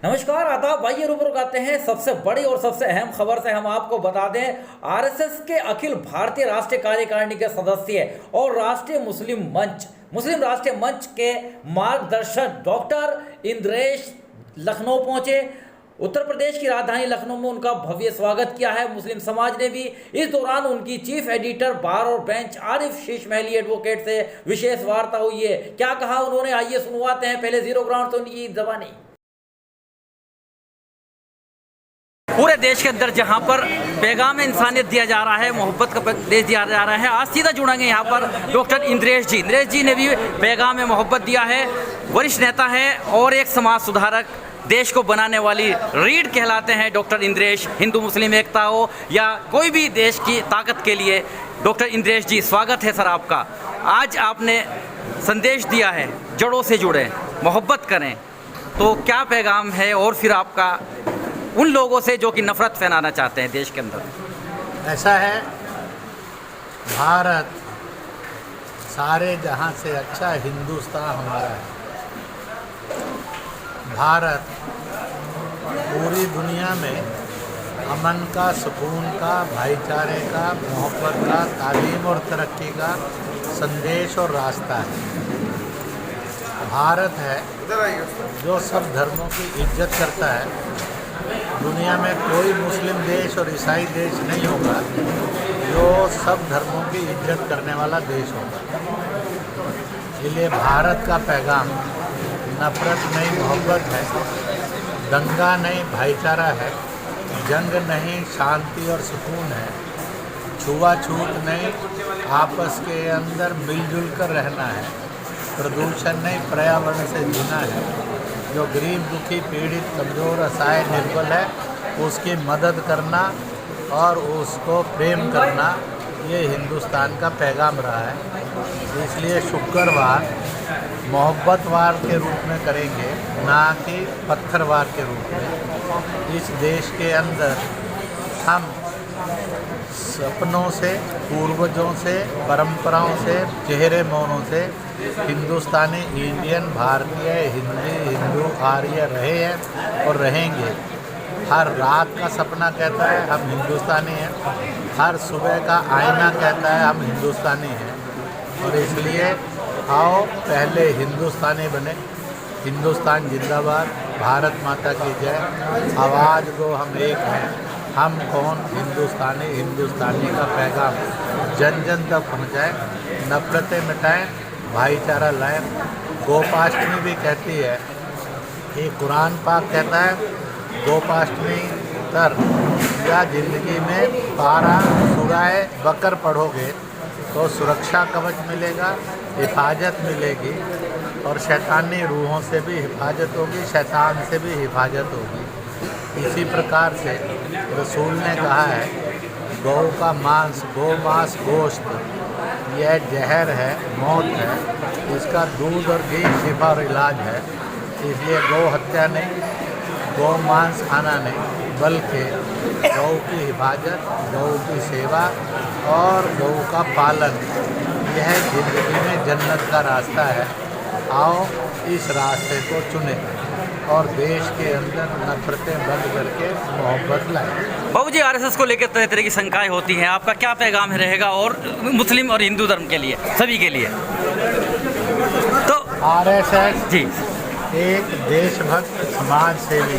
नमस्कार, आदाब भाई। रूबरू आते हैं सबसे बड़ी और सबसे अहम खबर से। हम आपको बता दें, आरएसएस के अखिल भारतीय राष्ट्रीय कार्यकारिणी के सदस्य और राष्ट्रीय मुस्लिम राष्ट्रीय मंच के मार्गदर्शक डॉक्टर इंद्रेश लखनऊ पहुंचे। उत्तर प्रदेश की राजधानी लखनऊ में उनका भव्य स्वागत किया है मुस्लिम समाज ने भी। इस दौरान उनकी चीफ एडिटर बार और बेंच आरिफ शीश महली एडवोकेट से विशेष वार्ता हुई है। क्या कहा उन्होंने, आइए सुनवाते हैं पहले जीरो ग्राउंड से उनकी जबानी। पूरे देश के अंदर जहां पर पैगाम इंसानियत दिया जा रहा है, मोहब्बत का संदेश दिया जा रहा है, आज सीधा जुड़ेंगे यहाँ पर डॉक्टर इंद्रेश जी ने भी पैगाम मोहब्बत दिया है। वरिष्ठ नेता है और एक समाज सुधारक, देश को बनाने वाली रीढ़ कहलाते हैं डॉक्टर इंद्रेश। हिंदू मुस्लिम एकता हो या कोई भी देश की ताकत के लिए डॉक्टर इंद्रेश जी, स्वागत है सर आपका। आज आपने संदेश दिया है जड़ों से जुड़े, मोहब्बत करें, तो क्या पैगाम है और फिर आपका उन लोगों से जो कि नफरत फैलाना चाहते हैं देश के अंदर? ऐसा है, भारत सारे जहां से अच्छा हिंदुस्तान हमारा है। भारत पूरी दुनिया में अमन का, सुकून का, भाईचारे का, मोहब्बत का, तालीम और तरक्की का संदेश और रास्ता है। भारत है जो सब धर्मों की इज्जत करता है। दुनिया में कोई मुस्लिम देश और ईसाई देश नहीं होगा जो सब धर्मों की इज्जत करने वाला देश होगा। इसलिए भारत का पैगाम नफरत नहीं, मोहब्बत है। दंगा नहीं, भाईचारा है। जंग नहीं, शांति और सुकून है। छुआछूत नहीं, आपस के अंदर मिलजुल कर रहना है। प्रदूषण नहीं, पर्यावरण से जीना है। जो गरीब, दुखी, पीड़ित, कमज़ोर, असहाय, निर्बल है, उसकी मदद करना और उसको प्रेम करना, ये हिंदुस्तान का पैगाम रहा है। इसलिए शुक्रवार मोहब्बत के रूप में करेंगे, ना कि पत्थरवार के रूप में। इस देश के अंदर हम सपनों से, पूर्वजों से, परंपराओं से, चेहरे मौनों से हिंदुस्तानी, इंडियन, भारतीय, हिंदू, आर्य रहे हैं और रहेंगे। हर रात का सपना कहता है हम हिंदुस्तानी हैं, हर सुबह का आईना कहता है हम हिंदुस्तानी हैं। और इसलिए आओ पहले हिंदुस्तानी बने। हिंदुस्तान जिंदाबाद, भारत माता की जय। आवाज़ दो, हम एक हैं। हम कौन? हिंदुस्तानी। हिंदुस्तानी का पैगाम जन जन तक पहुँचाएँ, नफरतें मिटाएँ, भाईचारा लाएँ। गोपाष्टमी भी कहती है कि कुरान पाक कहता है, गोपाष्टमी तर या ज़िंदगी में 12 सूराए बकर पढ़ोगे तो सुरक्षा कवच मिलेगा, हिफाजत मिलेगी और शैतानी रूहों से भी हिफाजत होगी, शैतान से भी हिफाजत होगी। इसी प्रकार से रसूल ने कहा है, गौ का मांस, गोमांस, गोश्त, यह जहर है, मौत है। इसका दूध और घी शिफा और इलाज है। इसलिए गौ हत्या नहीं, गौ मांस खाना नहीं, बल्कि गौ की हिफाजत, गौ की सेवा और गौ का पालन, यह ज़िंदगी में जन्नत का रास्ता है। आओ इस रास्ते को चुनें और देश के अंदर नफरतें बंद करके मोहब्बत लाएं। बाबू जी, आरएसएस को लेकर तरह तरह की शंकाएं होती हैं, आपका क्या पैगाम रहेगा और मुस्लिम और हिंदू धर्म के लिए, सभी के लिए? तो आरएसएस जी एक देशभक्त, समाज सेवी,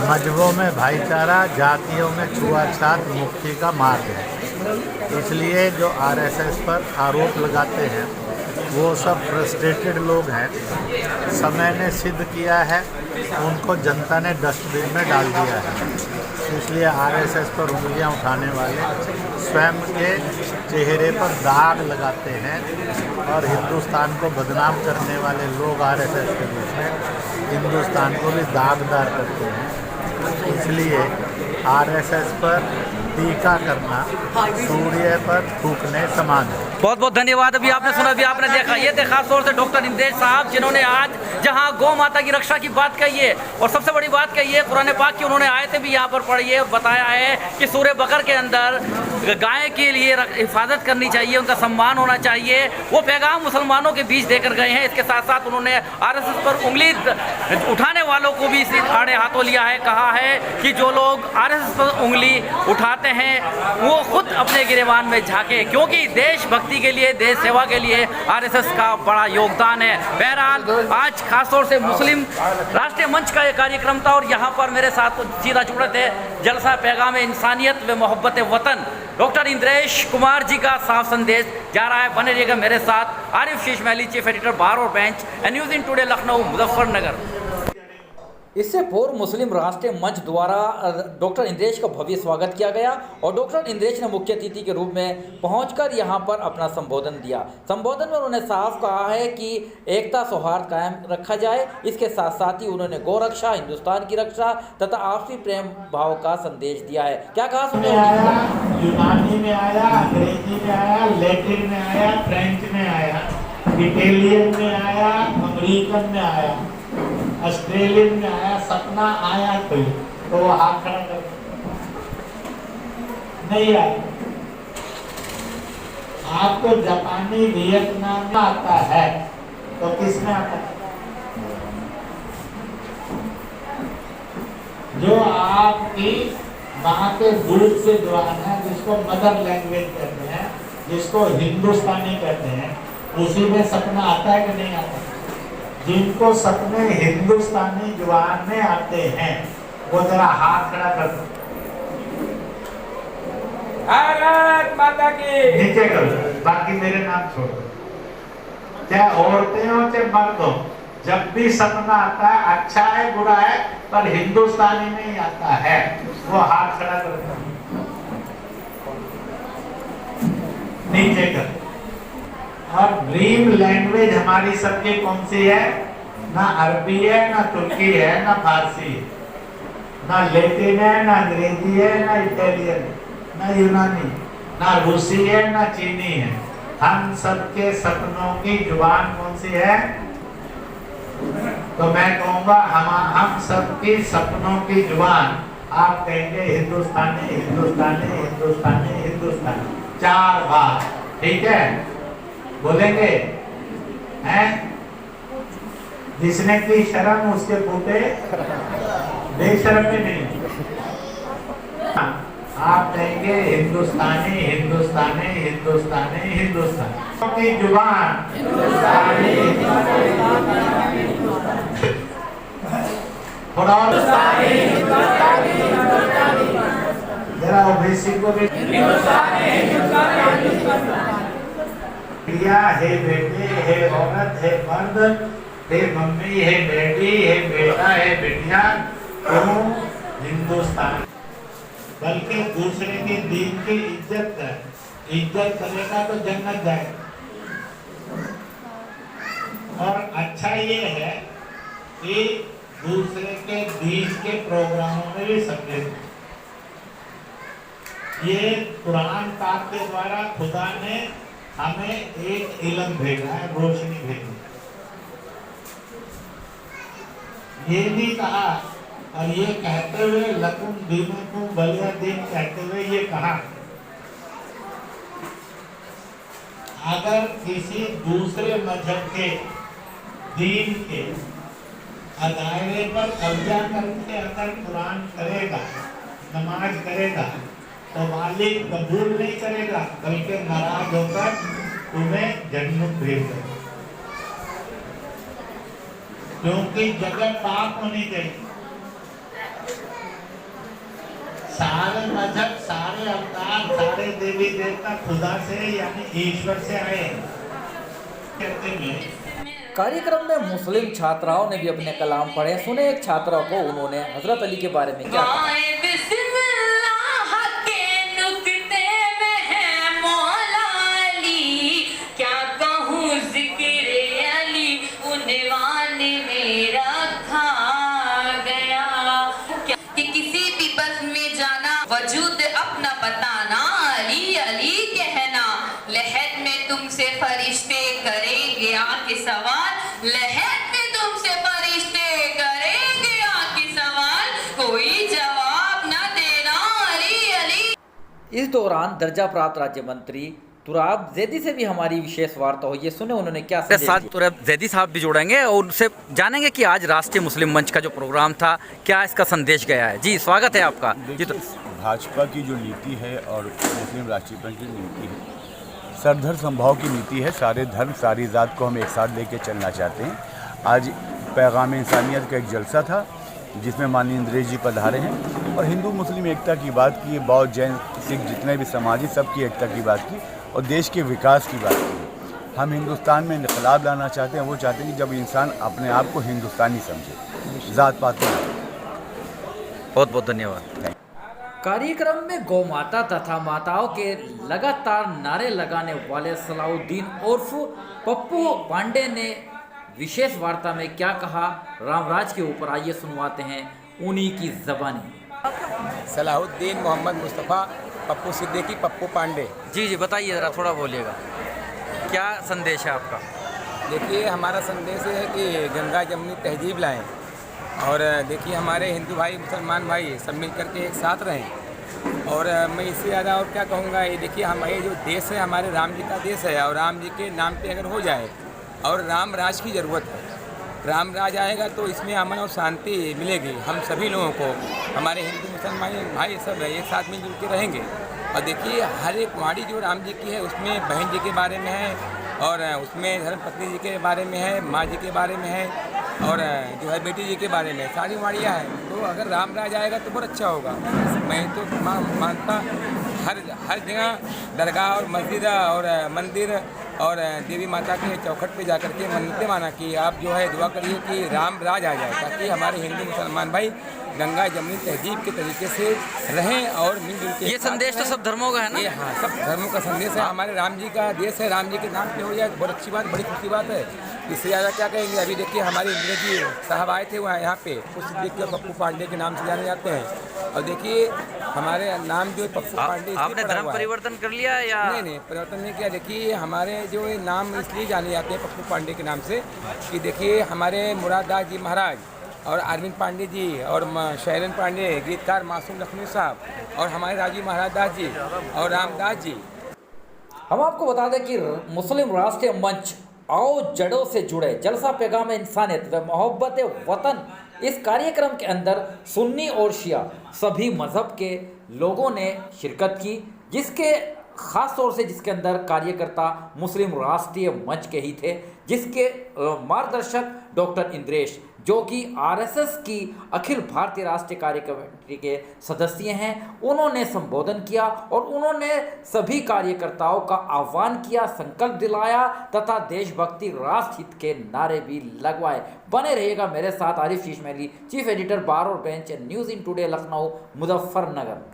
मजहबों में भाईचारा, जातियों में छुआछूत मुक्ति का मार्ग है। इसलिए जो आरएसएस पर आरोप लगाते हैं वो सब फ्रस्ट्रेटेड लोग हैं। समय ने सिद्ध किया है, उनको जनता ने डस्टबिन में डाल दिया है। इसलिए आरएसएस पर उंगलियां उठाने वाले स्वयं के चेहरे पर दाग लगाते हैं और हिंदुस्तान को बदनाम करने वाले लोग आरएसएस के रूप में हिंदुस्तान को भी दागदार करते हैं। इसलिए आरएसएस पर टीका करना सूर्य पर थूकने समान है। बहुत बहुत धन्यवाद। अभी आपने सुना, अभी आपने देखा, ये थे खास तौर से डॉक्टर इंद्रेश साहब, जिन्होंने आज जहां गौ माता की रक्षा की बात कही है और सबसे बड़ी बात कही है कुरान पाक की, उन्होंने आयतें भी यहाँ पर पढ़ी है, बताया है कि सूर्य बकर के अंदर गाय के लिए हिफाजत करनी चाहिए, उनका सम्मान होना चाहिए। वो पैगाम मुसलमानों के बीच देकर गए हैं। इसके साथ साथ उन्होंने आरएसएस पर उंगली उठाने वालों को भी आड़े हाथों लिया है, कहा है कि जो लोग आरएसएस पर उंगली उठाते हैं वो खुद अपने गिरेबान में झांके, क्योंकि देशभक्ति के लिए, देश सेवा के लिए आरएसएस का बड़ा योगदान है। बहरहाल आज खासतौर से मुस्लिम राष्ट्रीय मंच का ये कार्यक्रम था और यहाँ पर मेरे साथ सीधा जुड़े थे जलसा पैगाम इंसानियत व मोहब्बत वतन डॉक्टर इंद्रेश कुमार जी का साफ संदेश जा रहा है। बने रहिएगा मेरे साथ। आरिफ शीश महली, चीफ एडिटर बार और bench, news in today, Lucknow, Muzaffarnagar. इससे पूर्व मुस्लिम राष्ट्रीय मंच द्वारा डॉक्टर इंद्रेश का भव्य स्वागत किया गया और डॉक्टर इंद्रेश ने मुख्य अतिथि के रूप में पहुंचकर यहां पर अपना संबोधन दिया। संबोधन में उन्होंने साफ कहा है कि एकता सौहार्द कायम रखा जाए। इसके साथ साथ ही उन्होंने गौ रक्षा, हिंदुस्तान की रक्षा तथा आपसी प्रेम भाव का संदेश दिया है। क्या कहा सुनिए। यूनानी में आया, अंग्रेजी में आया, लैटिन में आया, फ्रेंच में आया, इटालियन में आया, अमेरिकन में आया, ऑस्ट्रेलियन में आया, सपना आया कोई तो वो हाथ खड़ा कर नहीं आया। आपको जापानी, वियतनाम में आता है तो किसमें आता है? जो आपकी माँ के दूध से जवान है, जिसको मदर लैंग्वेज कहते हैं, जिसको हिंदुस्तानी कहते हैं, उसी में सपना आता है कि नहीं आता? जिनको सपने हिंदुस्तानी जुबान में आते हैं वो जरा हाथ खड़ा कर दो। भारत माता की। नीचे करो, बाकी मेरे नाम छोड़ो। चाहे औरतें हो चाहे मर्द हो, जब भी सपना आता है, अच्छा है बुरा है, पर हिंदुस्तानी में ही आता है, वो हाथ खड़ा कर दो। नीचे करो। और ड्रीम लैंग्वेज हमारी सबकी कौन सी है? ना अरबी है, ना तुर्की है, ना फारसी है, ना लैटिन है, ना अंग्रेजी है, ना इटालियन, ना यूनानी, ना रूसी है, ना चीनी है। हम सबके सपनों की जुबान कौन सी है? तो मैं कहूँगा हम सबकी सपनों की जुबान, आप कहेंगे हिंदुस्तानी, हिंदुस्तानी, हिंदुस्तानी, हिंदुस्तानी, 4 बार, ठीक है? बोलेंगे हैं? जिसने की शर्म उसके फूटे बेशर्म में नहीं। आप कहेंगे हिंदुस्तानी, हिंदुस्तानी, हिंदुस्तानी, हिंदुस्तानी की जुबान, थोड़ा और जरा ओबीसी को भी हे बेटे, हे औरत, हे मर्द, हे मम्मी, हे बेटी, हे बेटा, हे बेटिया, तुम हिंदुस्तान। बल्कि दूसरे के दीन की इज्जत कर, इज्जत करेगा तो जन्नत जाएगा। और अच्छा ये है कि दूसरे के दीन के प्रोग्रामों में भी सम्मिलित। ये कुरान पाक के द्वारा खुदा ने हमें एक इल्म भेजा है, रोशनी भेजी। ये भी कहा और ये कहते हुए लकुम दीनुकुम वलिया दीन कहते हुए ये कहा, अगर किसी दूसरे मजहब के दीन के दायरे पर कब्जा करके अगर कुरान करेगा, नमाज करेगा, तो मालिक कबूल नहीं करेगा, बल्कि नाराज होकर तुम्हें जन्नत भेज देगा। क्योंकि जगह पाक होनी चाहिए। सारे मजहब, सारे अवतार, सारे देवी देवता खुदा से यानी ईश्वर से आए। कहते हैं कार्यक्रम में मुस्लिम छात्राओं ने भी अपने कलाम पढ़े। सुने एक छात्रा को उन्होंने हजरत अली के बारे में क्या कहा। वजूद अपना अली अली कहना, लहद में तुमसे फरिश्ते करेंगे आके सवाल, लहद में तुमसे फरिश्ते करेंगे आके सवाल, कोई जवाब न देना अली अली। इस दौरान दर्जा प्राप्त राज्य मंत्री तुराब जैदी से भी हमारी विशेष वार्ता हुई है। सुने उन्होंने क्या संदेश दिया। तुराब जैदी साहब भी जुड़ेंगे और उनसे जानेंगे कि आज राष्ट्रीय मुस्लिम मंच का जो प्रोग्राम था क्या इसका संदेश गया है। जी स्वागत है आपका। जी तो भाजपा की जो नीति है और मुस्लिम राष्ट्रीय मंच की नीति है, सरधर संभाव की नीति है। सारे धर्म सारी ज़ात को हम एक साथ लेके चलना चाहते हैं। आज पैगाम इंसानियत का एक जलसा था जिसमें माननीय इंद्रेश जी पधारे हैं और हिंदू मुस्लिम एकता की बात की, बौद्ध जैन सिख जितने भी समाज हैं सबकी एकता की बात की और देश के विकास की बात की। हम हिंदुस्तान में इनकलाब लाना चाहते हैं। वो चाहते हैं कि जब इंसान अपने आप को हिंदुस्तानी समझे, ज़ात पात को। बहुत बहुत धन्यवाद। कार्यक्रम में गौ माता तथा माताओं के लगातार नारे लगाने वाले सलाउद्दीन उर्फ पप्पू पांडे ने विशेष वार्ता में क्या कहा, रामराज के ऊपर आइए सुनवाते हैं उन्हीं की ज़बानी। सलाहुद्दीन मोहम्मद मुस्तफ़ा पप्पू सिद्दीकी पप्पू पांडे। जी बताइए ज़रा, थोड़ा बोलिएगा, क्या संदेश है आपका। देखिए हमारा संदेश है कि गंगा जमुनी तहजीब लाएं और देखिए हमारे हिंदू भाई मुसलमान भाई सब मिल करके एक साथ रहें। और मैं इससे ज़्यादा और क्या कहूँगा, ये देखिए हमारे जो देश है हमारे राम जी का देश है और राम जी के नाम पे अगर हो जाए और राम राज की ज़रूरत है, राम राज आएगा तो इसमें अमन और शांति मिलेगी हम सभी लोगों को। हमारे हिंदू मुसलमान भाई सब एक साथ मिलजुल के रहेंगे। और देखिए हर एक वाणी जो राम जी की है उसमें बहन जी के बारे में है और उसमें धर्मपत्नी जी के बारे में है, माँ जी के बारे में है और जो है बेटी जी के बारे में, सारी वाणियाँ हैं। तो अगर राम राज आएगा तो बहुत अच्छा होगा। मैं तो मानता हर जगह दरगाह और मस्जिद और मंदिर और देवी माता के चौखट पे जाकर के मन्नतें माना कि आप जो है दुआ करिए कि राम राज आ जाए ताकि हमारे हिंदू मुसलमान भाई गंगा जमुनी तहजीब के तरीके से रहें और मिलजुल के। ये संदेश तो सब धर्मों का है ना। ये हाँ सब धर्मों का संदेश है। हमारे राम जी का देश है, राम जी के नाम पे हो जाए बहुत अच्छी बात, बड़ी खुशी बात है। इससे ज़्यादा क्या कहेंगे। अभी देखिए हमारे इंद्रेश जी साहब आए थे वहाँ यहाँ पे, कुछ देखिए पप्पू पांडे के नाम से जाने जाते हैं। और देखिए हमारे नाम जो पप्पू पांडे, आपने धर्म परिवर्तन कर लिया या नहीं परिवर्तन नहीं किया। देखिए हमारे जो नाम इसलिए जाने जाते हैं पप्पू पांडे के नाम से कि देखिए हमारे मुरादास जी महाराज और अरविंद पांडे जी और शैलन पांडे, गीतकार मासूम लखनऊ साहब और हमारे राजीव महाराज दास जी और रामदास जी। हम आपको बता दें कि मुस्लिम राष्ट्रीय मंच आओ जड़ों से जुड़े जलसा पैगाम इंसानियत व मोहब्बत वतन, इस कार्यक्रम के अंदर सुन्नी और शिया सभी मजहब के लोगों ने शिरकत की, जिसके ख़ास तौर से जिसके अंदर कार्यकर्ता मुस्लिम राष्ट्रीय मंच के ही थे, जिसके मार्गदर्शक डॉक्टर इंद्रेश जो कि आरएसएस की अखिल भारतीय राष्ट्रीय कार्यकमेटी के सदस्य हैं, उन्होंने संबोधन किया और उन्होंने सभी कार्यकर्ताओं का आह्वान किया, संकल्प दिलाया तथा देशभक्ति राष्ट्र हित के नारे भी लगवाए। बने रहिएगा मेरे साथ। आरिफ शीश मैली, चीफ एडिटर बार और bench, news in today Lucknow, Muzaffarnagar.